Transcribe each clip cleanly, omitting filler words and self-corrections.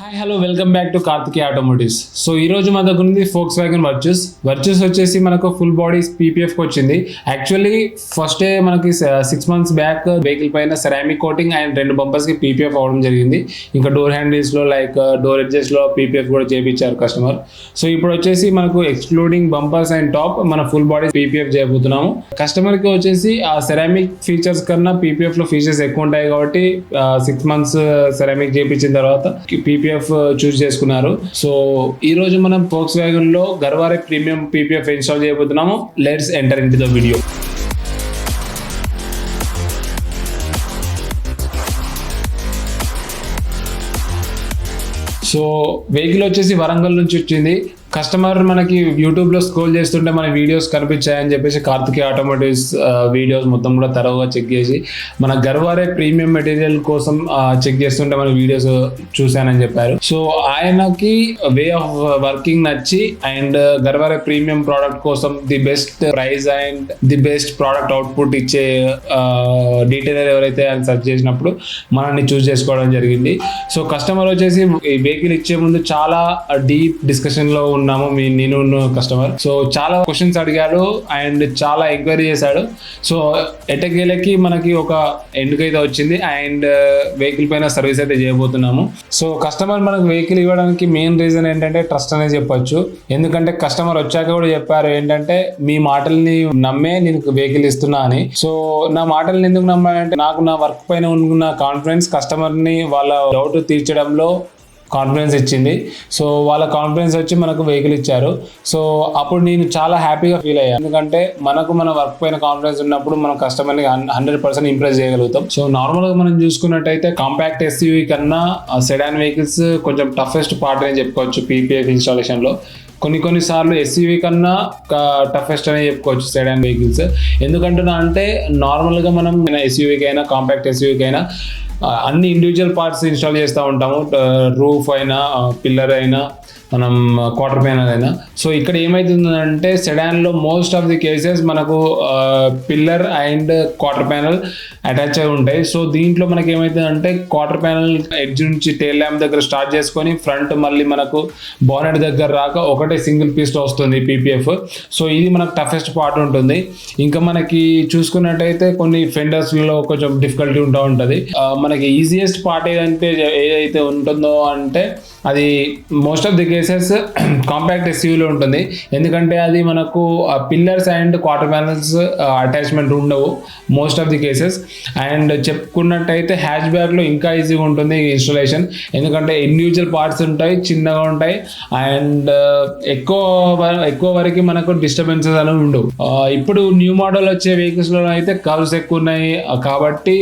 Hi hello welcome back to Karthikeya Automotives. So ఈ రోజు మన దగ్గర ఉంది Volkswagen Virtus వచ్చేసి మనకు ఫుల్ బాడీ PPF కి వచ్చింది. యాక్చువల్లీ ఫస్ట్ డే మనకి 6 months బ్యాక్ వెహికల్ పైన సెరామిక్ కోటింగ్ అండ్ 2 బంపర్స్ కి PPF అవడం జరిగింది. ఇంకా డోర్ హ్యాండిల్స్ లో లైక్ డోర్ ఎడ్జెస్ లో PPF కూడా చేయించారు కస్టమర్. సో ఇప్పుడు వచ్చేసి మనకు ఎక్స్క్లూడింగ్ బంపర్స్ అండ్ టాప్ మన ఫుల్ బాడీ PPF చేయబోతున్నాము. కస్టమర్ కి వచ్చేసి ఆ సెరామిక్ ఫీచర్స్ కన్నా PPF లో ఫీచర్స్ ఎక్కువ ఉంటాయి కాబట్టి 6 months సెరామిక్ చేయించిన తర్వాత PPF చూస్ చేసుకున్నారు. సో ఈ రోజు మనం Volkswagen లో Garware ప్రీమియం PPF ఇన్స్టాల్ చేయబోతున్నాము. Let's enter into the video. So vehicle వచ్చేసి వరంగల్ నుంచి వచ్చింది. కస్టమర్ మనకి యూట్యూబ్లో స్క్రోల్ చేస్తుంటే మన వీడియోస్ కనిపించాయని చెప్పేసి Karthikeya Automotives వీడియోస్ మొత్తం కూడా తరవుగా చెక్ చేసి మన Garware ప్రీమియం మెటీరియల్ కోసం చెక్ చేస్తుంటే మన వీడియోస్ చూశానని చెప్పారు. సో ఆయనకి వే ఆఫ్ వర్కింగ్ నచ్చి అండ్ Garware ప్రీమియం ప్రోడక్ట్ కోసం the best price and the best product output ఇచ్చే డీటెయిలర్ ఎవరైతే ఆయన సెర్చ్ చేసినప్పుడు మనల్ని చూస్ చేసుకోవడం జరిగింది. సో కస్టమర్ వచ్చేసి ఈ వెహికల్ ఇచ్చే ముందు చాలా డీప్ డిస్కషన్ లో ఉన్నాము నేను కస్టమర్. సో చాలా క్వశ్చన్స్ అడిగాడు అండ్ చాలా ఎంక్వైరీ చేశాడు. సో ఎటకేలకి మనకి ఒక ఎండ్కి అయితే వచ్చింది అండ్ వెహికల్ పైన సర్వీస్ అయితే చేయబోతున్నాము. సో కస్టమర్ మనకు వెహికల్ ఇవ్వడానికి మెయిన్ రీజన్ ఏంటంటే ట్రస్ట్ అనేది చెప్పొచ్చు. ఎందుకంటే కస్టమర్ వచ్చాక కూడా చెప్పారు ఏంటంటే మీ మాటల్ని నమ్మే నేను వెహికల్ ఇస్తున్నా అని. సో నా మాటల్ని ఎందుకు నమ్మానంటే నాకు నా వర్క్ పైన ఉన్న కాన్ఫిడెన్స్ కస్టమర్ని వాళ్ళ డౌట్ తీర్చడంలో కాన్ఫిడెన్స్ ఇచ్చింది. సో వాళ్ళ కాన్ఫిడెన్స్ వచ్చి మనకు వెహికల్ ఇచ్చారు. సో అప్పుడు నేను చాలా హ్యాపీగా ఫీల్ అయ్యాను. ఎందుకంటే మనకు మన వర్క్ పైన కాన్ఫిడెన్స్ ఉన్నప్పుడు మనం కస్టమర్ని 100% ఇంప్రెస్ చేయగలుగుతాం. సో నార్మల్గా మనం చూసుకున్నట్టయితే కాంపాక్ట్ SUV కన్నా సెడాన్ వెహికల్స్ కొంచెం టఫెస్ట్ పార్ట్ అని చెప్పుకోవచ్చు PPF ఇన్స్టాలేషన్లో. కొన్ని సార్లు SUV కన్నా టఫెస్ట్ అని చెప్పుకోవచ్చు సెడాన్ వెహికల్స్. ఎందుకంటున్నా అంటే నార్మల్గా మనం SUVకి అయినా కాంపాక్ట్ SUVకి అయినా అన్ని ఇండివిజువల్ పార్ట్స్ ఇన్స్టాల్ చేస్తూ ఉంటాము. రూఫ్ అయినా పిల్లర్ అయినా మనం క్వార్టర్ ప్యానల్ అయినా. సో ఇక్కడ ఏమవుతుందంటే సెడాన్లో మోస్ట్ ఆఫ్ ది కేసెస్ మనకు pillar and quarter panel attach అయి ఉంటాయి. సో దీంట్లో మనకి ఏమవుతుందంటే క్వార్టర్ ప్యానల్ ఎడ్జ్ నుంచి టెయిల్ ల్యాంప్ దగ్గర స్టార్ట్ చేసుకొని ఫ్రంట్ మళ్ళీ మనకు బోనెట్ దగ్గర రాక ఒకటే సింగిల్ పీస్లో వస్తుంది PPF. సో ఇది మనకు టఫెస్ట్ పార్ట్ ఉంటుంది. ఇంకా మనకి చూసుకున్నట్టయితే కొన్ని ఫెండర్స్లో కొంచెం డిఫికల్టీ ఉంటుంది. మనకి ఈజియెస్ట్ పార్ట్ ఏదైతే ఉంటుందో అంటే అది most of the cases compact SUVలో ఉంటుంది. ఎందుకంటే అది మనకు pillars and quarter panels attachment ఉండవు most of the cases. And చెప్పుకున్నట్టయితే హ్యాచ్ బ్యాక్లో ఇంకా ఈజీగా ఉంటుంది ఇన్స్టాలేషన్. ఎందుకంటే ఇండివిజువల్ పార్ట్స్ ఉంటాయి, చిన్నగా ఉంటాయి అండ్ ఎక్కువ వరకు మనకు డిస్టర్బెన్సెస్ అనేవి ఉండవు. ఇప్పుడు న్యూ మోడల్ వచ్చే వెహికల్స్లో అయితే కర్వ్స్ ఎక్కువ ఉన్నాయి కాబట్టి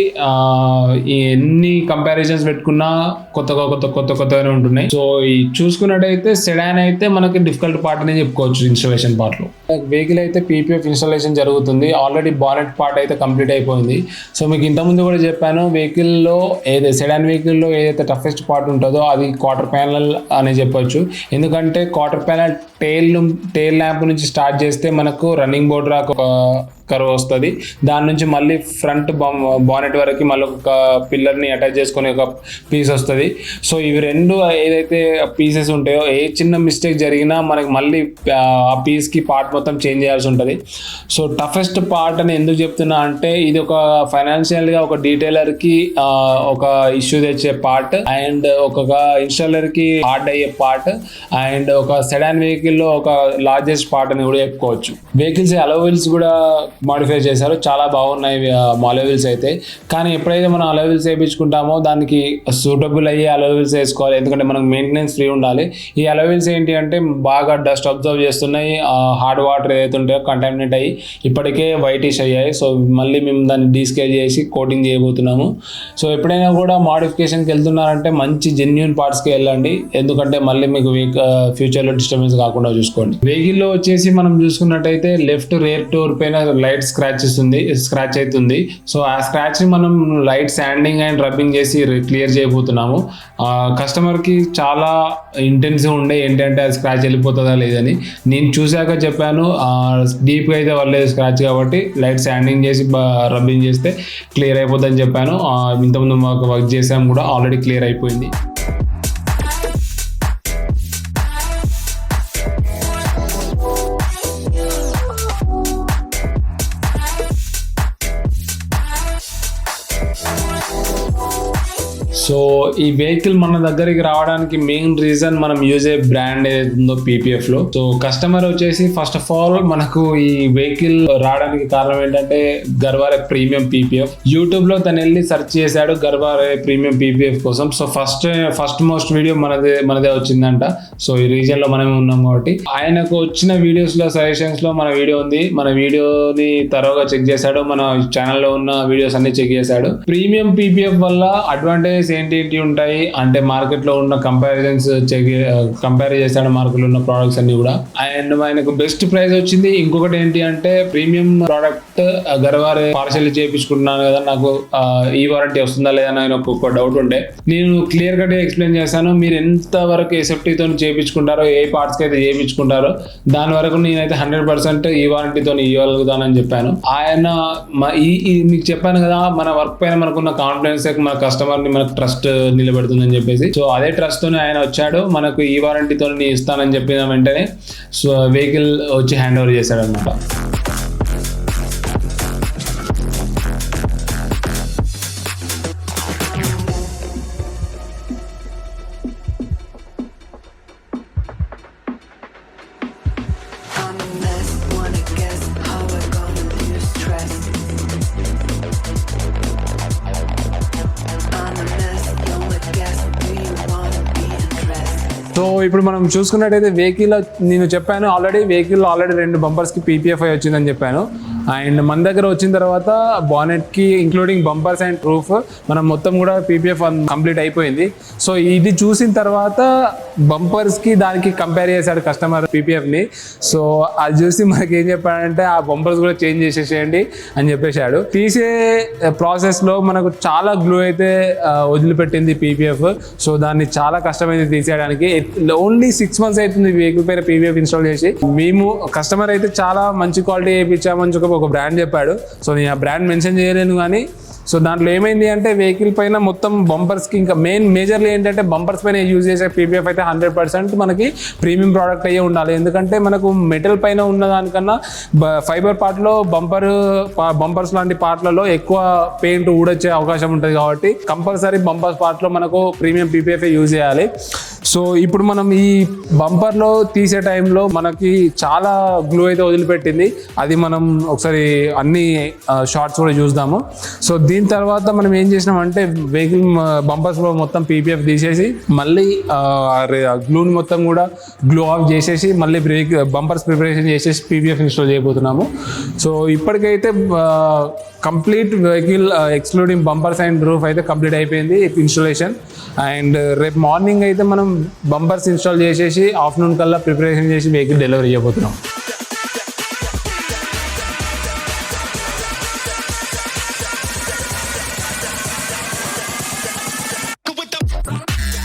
ఎన్ని కంపారిజన్స్ పెట్టుకున్నా కొత్తగానే ఉంటున్నాయి. సో ఈ చూసుకున్నట్టయితే సెడాన్ అయితే మనకి డిఫికల్ట్ పార్ట్ అని చెప్పుకోవచ్చు ఇన్స్టాలేషన్ పార్ట్ లో. వెహికల్ అయితే PPF ఇన్స్టాలేషన్ జరుగుతుంది. ఆల్రెడీ బానెట్ పార్ట్ అయితే కంప్లీట్ అయిపోయింది. సో మీకు ఇంతకుముందు కూడా చెప్పాను వెహికల్లో సెడాన్ వెహికల్లో ఏదైతే టఫెస్ట్ పార్ట్ ఉంటుందో అది క్వార్టర్ ప్యానల్ అని చెప్పొచ్చు. ఎందుకంటే క్వార్టర్ ప్యానల్ టెయిల్ ల్యాంప్ నుంచి స్టార్ట్ చేస్తే మనకు రన్నింగ్ బోర్డ్ రాక కర్వ్ వస్తుంది. దాని నుంచి మళ్ళీ ఫ్రంట్ బానెట్ వరకు మళ్ళీ ఒక పిల్లర్ని అటాచ్ చేసుకుని ఒక పీస్ వస్తుంది. సో ఇవి రెండు ఏదైతే పీసెస్ ఉంటాయో ఏ చిన్న మిస్టేక్ జరిగినా మనకి మళ్ళీ ఆ పీస్కి పార్ట్ మొత్తం చేంజ్ చేయాల్సి ఉంటుంది. సో టఫెస్ట్ పార్ట్ అని ఎందుకు చెప్తున్నా అంటే ఇది ఒక ఫైనాన్షియల్గా ఒక డీటెయిలర్కి ఒక ఇష్యూ తెచ్చే పార్ట్ అండ్ ఒక ఇన్స్టాలర్కి హార్డ్ అయ్యే పార్ట్ అండ్ ఒక సెడాన్ వెహికల్లో ఒక లార్జెస్ట్ పార్ట్ అని కూడా చెప్పుకోవచ్చు. వెహికల్స్ అలవెల్స్ కూడా మాడిఫై చేశారు, చాలా బాగున్నాయి అలవెల్స్ అయితే. కానీ ఎప్పుడైతే మనం అలవెల్స్ వేయించుకుంటామో దానికి సూటబుల్ అయ్యే అలవెల్స్ వేసుకోవాలి. ఎందుకంటే మనకు మెయింటెనెన్స్ ఫ్రీ ఉండాలి. ఈ అలవెల్స్ ఏంటి అంటే బాగా డస్ట్ అబ్జర్వ్ చేస్తున్నాయి, హార్డ్ వాటర్ ఏదైతే ఉంటాయో కంటామినేట్ అయ్యి ఇప్పటికే వైటిష్ అయ్యాయి. సో మళ్ళీ మేము దాన్ని డీస్కేల్ చేసి కోటింగ్ చేయబోతున్నాము. సో ఎప్పుడైనా కూడా మోడిఫికేషన్కి వెళ్తున్నారంటే మంచి జెన్యూన్ పార్ట్స్కి వెళ్ళండి. ఎందుకంటే మళ్ళీ మీకు ఫ్యూచర్లో డిస్టర్బెన్స్ కాకుండా చూసుకోండి. వెహికల్లో వచ్చేసి మనం చూసుకున్నట్టయితే లెఫ్ట్ రేర్ డోర్ పైన లైట్ స్క్రాచ్ అవుతుంది. సో ఆ స్క్రాచ్ ని మనం లైట్ శాండింగ్ అండ్ రబ్బింగ్ చేసి క్లియర్ చేయబోతున్నాము. కస్టమర్ కి చాలా ఇంటెన్సివ్ ఉండే ఏంటంటే అది స్క్రాచ్ వెళ్ళిపోతుందా లేదని. నేను చూశాక చెప్పాను డీప్గా అయితే వాళ్ళేది స్క్రాచ్ కాబట్టి లైట్ శాండింగ్ చేసి రబ్బింగ్ చేస్తే క్లియర్ అయిపోతుందని చెప్పాను. ఇంతకుముందు మాకు వర్క్ చేసాము కూడా ఆల్రెడీ క్లియర్ అయిపోయింది. సో ఈ వెహికల్ మన దగ్గరికి రావడానికి మెయిన్ రీజన్ మనం యూజ్ అయ్యే బ్రాండ్ ఏదైతుందో PPF లో. సో కస్టమర్ వచ్చేసి ఫస్ట్ ఆఫ్ ఆల్ మనకు ఈ వెహికల్ రావడానికి కారణం ఏంటంటే గర్వారే ప్రీమియం PPF. యూట్యూబ్ లో తను వెళ్ళి సెర్చ్ చేశాడు గర్వారే ప్రీమియం PPF కోసం. సో ఫస్ట్ మోస్ట్ వీడియో మనదే వచ్చిందంట. సో ఈ రీజన్ లో మనమే ఉన్నాం కాబట్టి ఆయనకు వచ్చిన వీడియోస్ లో సజెషన్స్ లో మన వీడియో ఉంది. మన వీడియోని తరోగా చెక్ చేశాడు, మన ఛానల్లో ఉన్న వీడియోస్ అన్ని చెక్ చేశాడు. ప్రీమియం PPF వల్ల అడ్వాంటేజెస్ ఏంటి ఉంటాయి అంటే మార్కెట్ లో ఉన్న కంపేర్ చేశాడు మార్కెట్ లో ఉన్న ప్రొడక్ట్స్ అన్ని కూడా. అండ్ ఆయనకు బెస్ట్ ప్రైస్ వచ్చింది. ఇంకొకటి ఏంటి అంటే ప్రీమియం ప్రోడక్ట్ గర్వారే పార్షియల్ చేయించుకుంటున్నాను కదా, నాకు ఈ వారంటీ వస్తుందా లేదా అని ఒక డౌట్ ఉండే. నేను క్లియర్ కట్ ఎక్స్ప్లెయిన్ చేశాను. మీరు ఎంత వరకు ఎస్ఎఫ్టీతో చేయించుకుంటారో, ఏ పార్ట్స్ కి అయితే చేయించుకుంటారో దాని వరకు నేనైతే 100% ఈ వారంటీతో ఇవ్వగలుగుతానని చెప్పాను. ఆయన మీకు చెప్పాను కదా, మన వర్క్ పైన మనకున్న కాన్ఫిడెన్స్ మన కస్టమర్ ని మనకు ట్రస్ట్ నిలబెడుతుందని చెప్పేసి. సో అదే ట్రస్ట్ తోనే ఆయన వచ్చాడు, మనకు ఈ వారంటీతో ఇస్తానని చెప్పిన వెంటనే సో వెహికల్ వచ్చి హ్యాండ్ ఓవర్ చేశాడు అనమాట. సో ఇప్పుడు మనం చూసుకున్నట్టయితే వెహికల్ నేను చెప్పాను ఆల్రెడీ 2 బంపర్స్ కి PPF వచ్చిందని చెప్పాను. అండ్ మన దగ్గర వచ్చిన తర్వాత బానెట్ కి ఇంక్లూడింగ్ బంపర్స్ అండ్ రూఫ్ మనం మొత్తం కూడా PPF కంప్లీట్ అయిపోయింది. సో ఇది చూసిన తర్వాత బంపర్స్ కి దానికి కంపేర్ చేశాడు కస్టమర్ PPF ని. సో అది చూసి మనకి ఏం చెప్పాడంటే ఆ బంపర్స్ కూడా చేంజ్ చేసేసేయండి అని చెప్పేశాడు. తీసే ప్రాసెస్ లో మనకు చాలా గ్లూ అయితే వదిలిపెట్టింది PPF. సో దాన్ని చాలా కష్టమైంది తీసేయడానికి. ఓన్లీ 6 months అవుతుంది వెహికల్ పైన PPF ఇన్స్టాల్ చేసి. మేము కస్టమర్ అయితే చాలా మంచి క్వాలిటీ వేయించామని ఒక బ్రాండ్ చెప్పాడు. సో నేను ఆ బ్రాండ్ మెన్షన్ చేయలేను కానీ సో దాంట్లో ఏమైంది అంటే వెహికల్ పైన మొత్తం బంపర్స్కి ఇంకా మేజర్లీ ఏంటంటే బంపర్స్ పైన యూజ్ చేసే PPF అయితే 100% మనకి ప్రీమియం ప్రోడక్ట్ అయ్యే ఉండాలి. ఎందుకంటే మనకు మెటల్ పైన ఉన్న దానికన్నా ఫైబర్ పార్ట్లో బంపర్స్ లాంటి పార్ట్లలో ఎక్కువ పెయింట్ ఊడొచ్చే అవకాశం ఉంటుంది కాబట్టి కంపల్సరీ బంపర్స్ పార్ట్లో మనకు ప్రీమియం PPF యూజ్ చేయాలి. సో ఇప్పుడు మనం ఈ బంపర్లో తీసే టైంలో మనకి చాలా గ్లూ అయితే వదిలిపెట్టింది. అది మనం ఒకసారి అన్ని షార్ట్స్ కూడా చూద్దాము. సో దీని తర్వాత మనం ఏం చేసినామంటే వెహికల్ బంపర్స్లో మొత్తం PPF తీసేసి మళ్ళీ గ్లూని మొత్తం కూడా గ్లూ ఆఫ్ చేసేసి మళ్ళీ బంపర్స్ ప్రిపరేషన్ చేసేసి PPF ఇన్స్టాల్ చేయబోతున్నాము. సో ఇప్పటికైతే complete vehicle excluding bumpers and roof అయితే కంప్లీట్ అయిపోయింది ఇన్స్టాలేషన్. అండ్ రేపు మార్నింగ్ అయితే మనం బంపర్స్ ఇన్స్టాల్ చేసేసి ఆఫ్టర్నూన్ కల్లా ప్రిపరేషన్ చేసి వెహికల్ డెలివరీ చేయబోతున్నాం.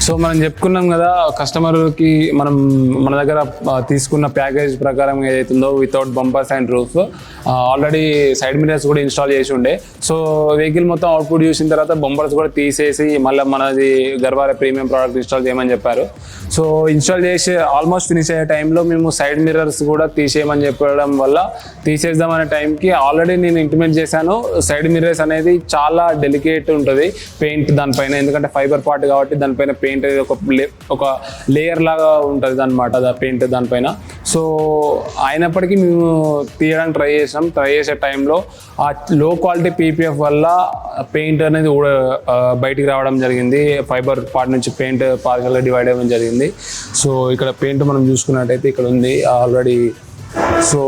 సో మనం చెప్పుకున్నాం కదా కస్టమర్కి మన దగ్గర తీసుకున్న ప్యాకేజ్ ప్రకారం ఏదైతుందో without bumpers and roof already side mirrors కూడా ఇన్స్టాల్ చేసి ఉండే. సో వెహికల్ మొత్తం అవుట్పుట్ చూసిన తర్వాత బంపర్స్ కూడా తీసేసి మళ్ళీ మనది గర్వారే ప్రీమియం ప్రోడక్ట్ ఇన్స్టాల్ చేయమని చెప్పారు. సో ఇన్స్టాల్ చేసి ఆల్మోస్ట్ ఫినిష్ అయ్యే టైంలో మేము సైడ్ మిరర్స్ కూడా తీసేయమని చెప్పడం వల్ల తీసేద్దామనే టైంకి ఆల్రెడీ నేను ఇంటిమేట్ చేశాను. సైడ్ మిరర్స్ అనేది చాలా డెలికేట్ ఉంటుంది పెయింట్ దానిపైన, ఎందుకంటే ఫైబర్ పార్ట్ కాబట్టి దానిపైన పెయింట్ అనేది ఒక లేయర్ లాగా ఉంటుంది అన్నమాట పెయింట్ దానిపైన. సో అయినప్పటికీ మేము తీయడానికి ట్రై చేసే టైంలో ఆ లో క్వాలిటీ PPF వల్ల పెయింట్ అనేది బయటికి రావడం జరిగింది. ఫైబర్ పార్ట్ నుంచి పెయింట్ పార్షియల్గా డివైడ్ అవ్వడం జరిగింది. సో ఇక్కడ పెయింట్ మనం చూసుకున్నట్టయితే ఇక్కడ ఉంది ఆల్రెడీ. సో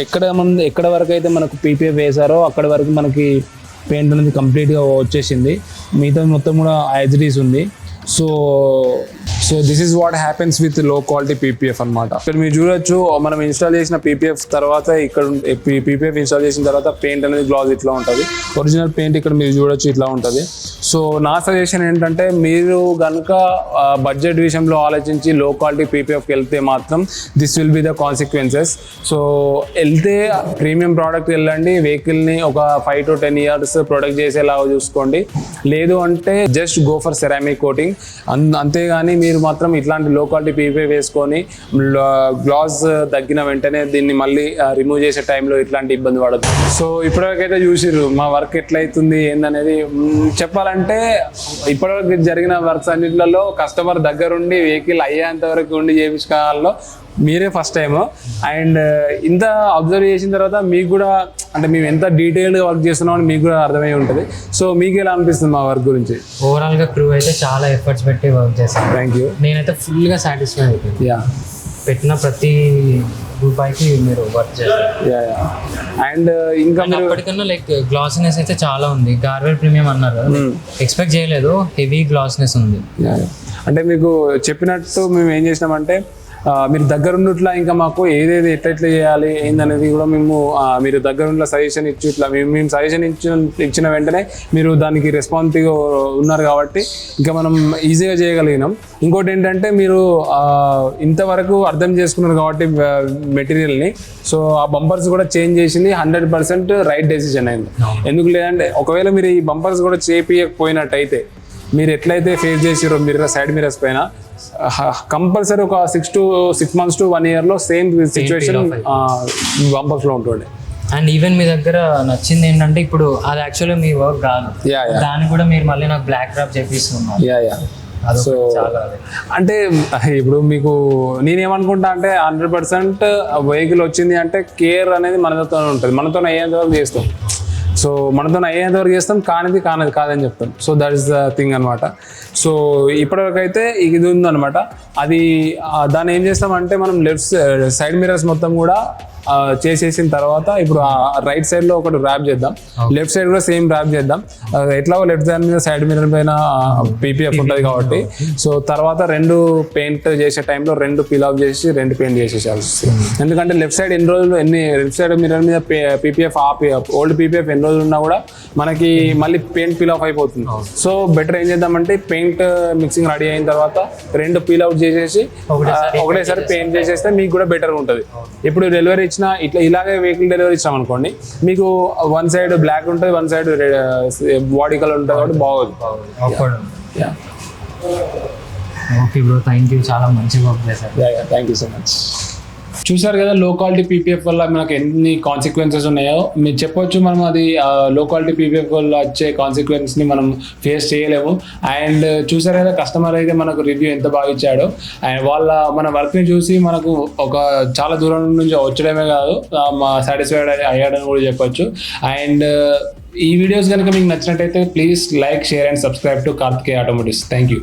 ఎక్కడ వరకు అయితే మనకు PPF వేసారో అక్కడ వరకు మనకి పెయింట్ అనేది కంప్లీట్గా వచ్చేసింది. మిగతా మొత్తం కూడా యాజ్ ఇట్ ఈజ్ ఉంది. So this is what happens with లో క్వాలిటీ PPF అనమాట. ఇక్కడ మీరు చూడొచ్చు మనం ఇన్స్టాల్ చేసిన PPF తర్వాత ఇక్కడ PPF ఇన్స్టాల్ చేసిన తర్వాత పెయింట్ అనేది గ్లాస్ ఇట్లా ఉంటుంది. ఒరిజినల్ పెయింట్ ఇక్కడ మీరు చూడొచ్చు ఇట్లా ఉంటుంది. సో నా సజెషన్ ఏంటంటే మీరు కనుక బడ్జెట్ విషయంలో ఆలోచించి లో క్వాలిటీ PPFకి వెళ్తే మాత్రం this will be the consequences. So వెళ్తే ప్రీమియం ప్రోడక్ట్ వెళ్ళండి, వెహికల్ని ఒక 5 to 10 years ప్రొడక్ట్ చేసేలాగా చూసుకోండి. లేదు అంటే just go for ceramic coating. అంతేగాని మీరు మాత్రం ఇట్లాంటి లో క్వాలిటీ పీపీఎఫ్ వేసుకొని గ్లాస్ తగ్గిన వెంటనే దీన్ని మళ్ళీ రిమూవ్ చేసే టైంలో ఇట్లాంటి ఇబ్బంది పడదు. సో ఇప్పటివరకైతే చూసిర్రు మా వర్క్ ఎట్లయితుంది ఏందనేది. చెప్పాలంటే ఇప్పటివరకు జరిగిన వర్క్స్ అన్నింటిలో కస్టమర్ దగ్గరుండి వెహికల్ అయ్యేంత వరకు ఉండి చేయించుకోవాలో మీరే ఫస్ట్ టైం. అండ్ ఇంత అబ్జర్వ్ చేసిన తర్వాత మీకు కూడా అంటే మేము ఎంత డీటెయిల్గా వర్క్ చేస్తున్నామని మీకు కూడా అర్థమై ఉంటుంది. సో మీకు ఎలా అనిపిస్తుంది మా వర్క్ గురించి? ఓవరాల్గా క్రూ అయితే చాలా ఎఫర్ట్స్ పెట్టి వర్క్ చేస్తాను. Thank you. నేనైతే ఫుల్గా సాటిస్ఫై అయిపోయింది. యా, పెట్టిన ప్రతి రూపాయికి మీరు వర్క్ చేస్తారు. అండ్ ఇంకా అప్పటికన్నా లైక్ గ్లాసినెస్ అయితే చాలా ఉంది. గార్వేర్ ప్రీమియం అన్నారు, ఎక్స్పెక్ట్ చేయలేదు, హెవీ గ్లాసినెస్ ఉంది. అంటే మీకు చెప్పినట్టు మేము ఏం చేసినామంటే మీరు దగ్గరున్నట్లా ఇంకా మాకు ఏదేది ఎట్లా చేయాలి ఏందనేది కూడా మేము మీరు దగ్గరున్న సజెషన్ ఇచ్చి ఇట్లా మేము సజెషన్ ఇచ్చిన వెంటనే మీరు దానికి రెస్పాన్సివ్గా ఉన్నారు కాబట్టి ఇంకా మనం ఈజీగా చేయగలిగినాం. ఇంకోటి ఏంటంటే మీరు ఇంతవరకు అర్థం చేసుకున్నారు కాబట్టి మెటీరియల్ని, సో ఆ బంపర్స్ కూడా చేంజ్ చేసింది 100% రైట్ డెసిషన్ అయింది. ఎందుకు లేదంటే ఒకవేళ మీరు ఈ బంపర్స్ కూడా చేపియకపోయినట్టయితే మీరు ఎట్లయితే ఫేస్ చేసిరో మీరు సైడ్ మిరర్స్ పైన కంపల్సరీ ఒక 6 months to 1 year same situation bumpers లో ఉంటుండే. అండ్ ఈవెన్ మీ దగ్గర నచ్చింది ఏంటంటే ఇప్పుడు అది యాక్చువల్గా మీ వర్క్ కాదు, దాన్ని కూడా మీరు మళ్ళీ నాకు బ్లాక్ డ్రాప్ చేపిస్తున్నారు. సో అంటే ఇప్పుడు మీకు నేనేమనుకుంటా అంటే 100% వెహికల్ వచ్చింది అంటే కేర్ అనేది మనతో ఉంటుంది, మనతో అయ్యేంత వరకు చేస్తాం. సో మనతో అయ్యేంత వరకు చేస్తాం, కాదని చెప్తాం. So that is the thing అనమాట. సో ఇప్పటివరకు అయితే ఇది ఉందన్నమాట. అది దాన్ని ఏం చేస్తామంటే మనం లెఫ్ట్ సైడ్ మిరర్స్ మొత్తం కూడా చేసేసిన తర్వాత ఇప్పుడు రైట్ సైడ్ లో ఒకటి ర్యాప్ చేద్దాం, లెఫ్ట్ సైడ్ కూడా సేమ్ ర్యాప్ చేద్దాం. ఎట్లా లెఫ్ట్ సైడ్ మీద సైడ్ మిర్రర్ పైన పీపీఎఫ్ ఉంటుంది కాబట్టి సో తర్వాత 2 పెయింట్ చేసే టైంలో 2 పీల్ ఆఫ్ చేసి 2 పెయింట్ చేసేసాల్సి వస్తుంది. ఎందుకంటే left side left side mirror మీద పీపీఎఫ్ ఓల్డ్ పీపీఎఫ్ ఎన్ని రోజులు ఉన్నా కూడా మనకి మళ్ళీ పెయింట్ పీల్ ఆఫ్ అయిపోతుంది. సో బెటర్ ఏం చేద్దామంటే పెయింట్ మిక్సింగ్ రెడీ అయిన తర్వాత 2 పీల్ అవుట్ చేసేసి ఒకటేసారి పెయింట్ చేసేస్తే మీకు కూడా బెటర్ ఉంటుంది. ఇప్పుడు డెలివరీ ఇలాగే వెహికల్ డెలివరీ ఇచ్చాం అనుకోండి, మీకు వన్ సైడ్ బ్లాక్ ఉంటుంది, వన్ సైడ్ బాడీ కలర్ ఉంటుంది కాబట్టి బాగోదు. ఓకే బ్రో, థ్యాంక్ యూ, చాలా మంచిగా వర్క్ చేశారు. Thank you so much. చూసారు కదా లో క్వాలిటీ పీపీఎఫ్ వల్ల మనకు ఎన్ని కాన్సిక్వెన్సెస్ ఉన్నాయో మీరు చెప్పొచ్చు. మనం అది లో క్వాలిటీ పీపీఎఫ్ వల్ల వచ్చే కాన్సిక్వెన్స్ని మనం ఫేస్ చేయలేము. అండ్ చూసారు కదా కస్టమర్ అయితే మనకు రివ్యూ ఎంత బాగా ఇచ్చాడో. అండ్ మన వర్క్ని చూసి మనకు ఒక చాలా దూరం నుంచి వచ్చడమే కాదు సాటిస్ఫైడ్ అయ్యాడని కూడా చెప్పొచ్చు. అండ్ ఈ వీడియోస్ కనుక మీకు నచ్చినట్టయితే please like, share and subscribe to Karthikeya Automotives. Thank you.